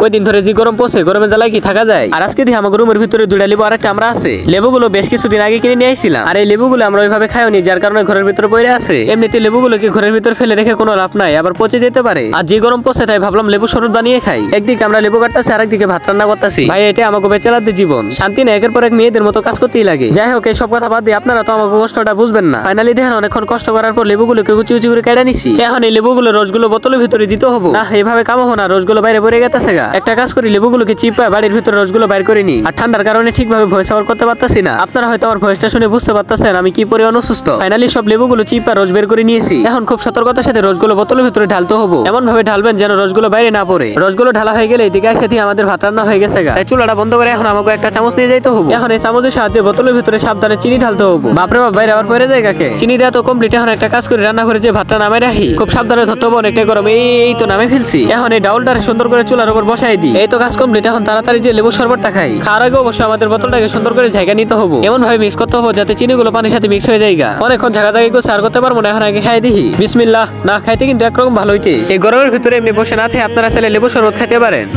কয়দিন ধরে যে গরম পড়ছে, গরমে জ্বালায় কি থাকা যায়। আর আজকে দিয়ে আমার রুমের ভিতরে দুইটা লেবু আর একটা আমরা আছে। লেবুগুলো বেশ কিছুদিন আগে কিনে নিয়ে আসছিলাম। আর এই লেবুগুলো আমরা ওইভাবে খাইনি, যার কারণে ঘরের ভিতরে পড়ে আছে। এমনিতে লেবুগুলোকে ঘরের ভিতরে ফেলে রেখে কোনো লাভ নাই, আবার পচে যেতে পারে। আর যে গরম পড়ছে তাই ভাবলাম লেবু শরবত বানিয়ে খাই। একদিকে আমরা লেবু কাটতেছি, আরেকদিকে ভাত রান্না করতেছি। ভাই এটা আমাকে বেচালাতে জীবন, শান্তি না, একের পর এক মেয়েদের মতো কাজ করতেই লাগে। যাই হোক, এই সব কথা বাদ দিয়ে আপনারা তো আমাকে কষ্টটা বুঝবেন না। ফাইনালি দেখেন অনেকক্ষণ কষ্ট করার পর লেবুগুলোকে কুচি কুচি করে কেটে নিছি। এখন এই লেবুগুলো রসগুলো বোতলের ভিতরে দিতে হবে না, এইভাবে কামাবো না, রসগুলো বাইরে পড়ে গেছে গা। একটা কাজ করি, লেবুগুলোকে চিপা বাড়ির ভিতরে রসগুলো বাইর করে নি। আর ঠান্ডার কারণে ঠিকভাবে ভয়েস ওভার করতে পারতাছি না। আপনারা হয়তো আমার ভয়েসটা শুনে বুঝতে পারতেছেন আমি কি পরিমাণ অসুস্থ। ফাইনালি সব লেবুগুলো চিপা রস বের করে নিয়েছি। এখন খুব সতর্কতার সাথে রসগুলো বোতলের ভিতরে ঢালতে হবে। এমন ভাবে ঢালবেন যেন রসগুলো বাইরে না পড়ে। রসগুলো ঢালা হয়ে গেলে এদিকে সাথে আমাদের ভাত রান্না হয়ে গেছে গা। তাই চুলাটা বন্ধ করে এখন আমাকে একটা চামচ নিয়ে যাইতে হবে। এখন এই চামচের সাহায্যে বোতলের ভিতরে সাবধানে চিনি ঢালতে হবে। বাপরে বাপ, বাইরে আবার পড়ে যায় গাকে। চিনি দেওয়া তো কমপ্লিট। এখন একটা কাজ করে রান্না করে যে ভাতটা নামাই রাখি, খুব সাবধানে ধরতে হবে, অনেকটা গরম। এই তো নামে ফেলছি। এখন এই ডাউলটা সুন্দর করে চুলার উপর বসাই দিই। এই তো কাজ কমপ্লিট। এখন তাড়াতাড়ি যে লেবু শরবতটা খাই। খাওয়ার আগে অবশ্যই আমাদের বোতলটাকে সুন্দর করে জায়গা নিতে হবে। এমন ভাবে মিক্স করতে হবে যাতে চিনিগুলো পানির সাথে মিক্স হয়ে যায়। অনেকক্ষণ জায়গা জায়গা করে সার করতে পারবো না, এখন আগে খাই দিই। বিসমিল্লাহ। না খাইতে কিন্তু একরকম ভালোই টেস্ট। এই গরমের ভিতরে এমনি বসে না থেকে আপনারা চাইলে লেবু শরবত খাইতে পারেন।